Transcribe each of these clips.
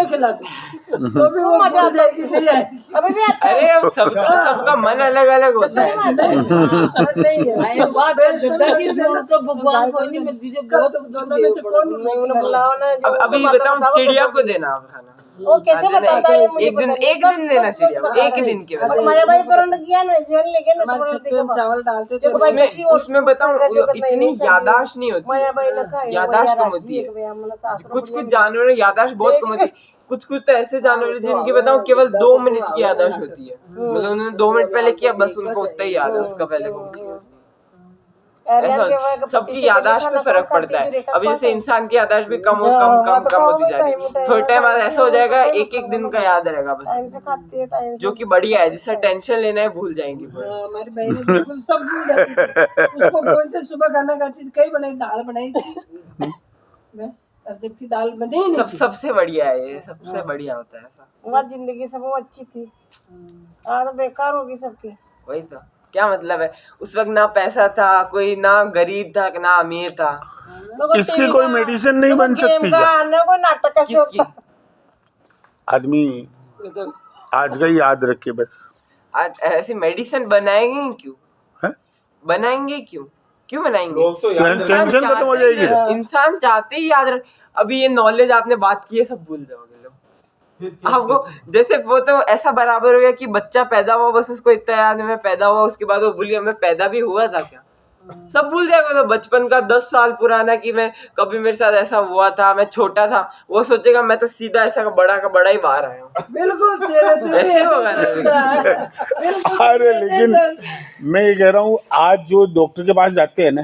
खिलाते तो भी वो मजा आता है नहीं आएगी। अभी भी आता है। अरे अब सबका मन अलग अलग होता है। समझ नहीं है बात जिंदगी छोड़ तो भगवान कोई नहीं मिलती जो बहुत दोनों में से कौन बुलाओ ना। अब अभी बताऊं चिड़िया को देना आप खाना वो कैसे बताता है मुझे एक दिन देना चिड़िया को एक दिन के बाद। माया भाई परंड किया ना जीवन लेके ना चावल डालते थे उसमें बताऊं इतनी यादाश्त नहीं होती, माया भाई ने कहा यादाश्त कम होती है। कुछ जानवरों की यादाश्त बहुत कम होती है। कुछ तो ऐसे जानवर हैं जिनकी बताऊं केवल 2 मिनट की यादाश्त होती है। मतलब उन्होंने 2 मिनट पहले किया बस उनको उतना ही याद है, उसका पहले वो चीज। सबकी यादाश्त पे फर्क पड़ता है। अभी जैसे इंसान की यादाश्त भी कम होती जा रही है। थोड़े टाइम बाद ऐसा हो जाएगा एक दिन का याद रहेगा बस, जो कि बढ़िया है। जिससे टेंशन लेना है भूल जाएंगी। हमारी बहन बिल्कुल सब भूल जाती थी। उसको बोलते सुबह खाना खाती थी, कई बनाई दाल बनाई थी बस, जबकि दाल बनी नहीं। सबसे बढ़िया है ये, सबसे बढ़िया होता है ऐसा। वह जिंदगी सब अच्छी थी, आज बेकार होगी सबकी। वही तो, क्या मतलब है उस वक्त ना पैसा था, कोई ना गरीब था ना अमीर था। इसकी कोई मेडिसिन नहीं बन सकती क्या? कोई नाटक का शौक था। आदमी आज का ही याद रखे बस। आज ऐसी मेडिसिन बनाएंगे क्यों? है? बनाएंगे क्यों बनाएंगे? टेंशन खत्म हो जाएगी। इंसान चाहते ही याद रख। अभी ये नॉलेज आपने बात की है सब भूल जाओगे लोग। आपको जैसे वो तो ऐसा बराबर हो गया कि बच्चा पैदा हुआ बस उसको इतना याद है मैं पैदा हुआ, उसके बाद वो भूल गया मैं पैदा भी हुआ था क्या। सब भूल जाएगा। तो बचपन का 10 साल पुराना कि मैं कभी मेरे साथ ऐसा हुआ था, मैं छोटा था, वो सोचेगा मैं तो सीधा ऐसा का बड़ा ही बाहर आया हूँ। बिल्कुल ऐसे होगा ना। अरे लेकिन मैं ये कह रहा हूँ आज जो डॉक्टर के पास जाते हैं ना,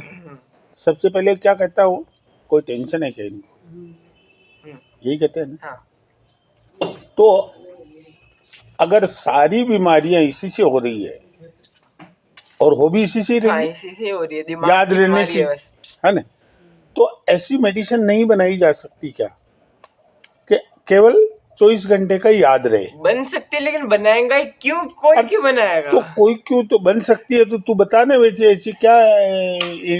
सबसे पहले क्या कहता है वो, कोई टेंशन है क्या इनको, यही कहते हैं ना। तो अगर सारी बीमारियां इसी से हो रही है और हो भी इसी से रही है, इसी से हो रही है, दिमाग याद की रहने बीमारी से, है है ना, तो ऐसी मेडिसिन नहीं बनाई जा सकती क्या कि केवल 24 घंटे का याद रहे? बन सकती है लेकिन बनाएगा ही क्यों? कोई क्यों बनाएगा? तो कोई क्यों, तो बन सकती है तो तू बता ना वैसे ऐसी क्या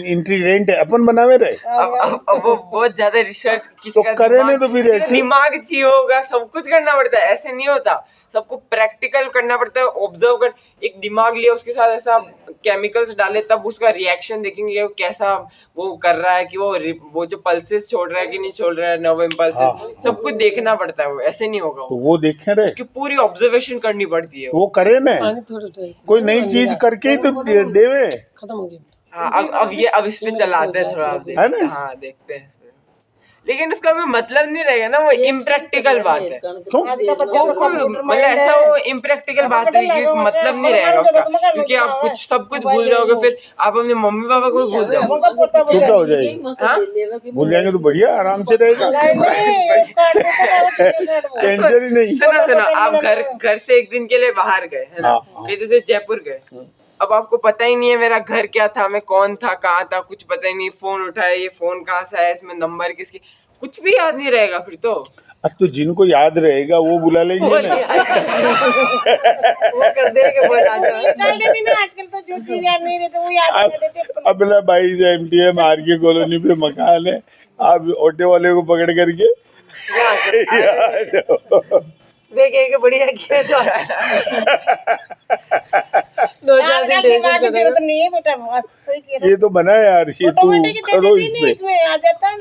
इंग्रेडिएंट है अपन बनावे रहे। अब वो बहुत ज्यादा रिसर्च तो करे नहीं तो फिर ऐसे दिमाग चाहिए होगा, सब कुछ करना पड़ता है, ऐसे नहीं होता। सबको प्रैक्टिकल करना पड़ता है, ऑब्जर्व कर। एक दिमाग लिया उसके साथ ऐसा केमिकल्स डाले तब उसका रिएक्शन देखेंगे वो कैसा वो कर रहा है, कि वो जो पल्सेस छोड़ रहा है कि नहीं छोड़ रहा है, नर्व इम्पल्सेस, सब कुछ देखना पड़ता है। वो ऐसे नहीं होगा। तो वो देखे रहे, उसकी पूरी ऑब्जर्वेशन करनी पड़ती है। वो करे ना, कोई नई चीज करके ही तो देवे। खत्म हो गया। हाँ अब इस पे चलाते हैं थोड़ा, देखते हैं। लेकिन उसका कोई मतलब नहीं रहेगा ना, वो इम्प्रैक्टिकल बात है। मतलब ऐसा वो इम्प्रैक्टिकल बात है कि मतलब नहीं रहेगा उसका, क्योंकि आप सब कुछ भूल जाओगे, फिर आप अपने मम्मी पापा को भूल जाओगे। तो क्या हो जाएगी? भूल जाएंगे तो बढ़िया, आराम से रहेगा, टेंशन ही नहीं। सुनो आप घर से एक दिन के लिए बाहर गए है ना, जैसे जयपुर गए। अब आपको पता ही नहीं है मेरा घर क्या था, मैं कौन था, कहाँ था, कुछ पता ही नहीं। फोन उठाया, ये फोन कहाँ से आया, इसमें नंबर किसकी, कुछ भी याद नहीं रहेगा फिर तो। तो जिनको याद रहेगा वो बुला लेंगे ना। वो कर देंगे, निकाल देते ना आजकल तो, जो चीज याद नहीं रहती वो याद कर देते। अपना 22 MTM आरके कॉलोनी पे मकान है, आप ऑटो वाले को पकड़ करके देखेंगे बढ़िया किया जो 2-4 दिन दिमाग की जरूरत नहीं है बेटा, सही कह रहा है। ये तो बना यार, ये तू करो इस पे। इसमें आ जाता है।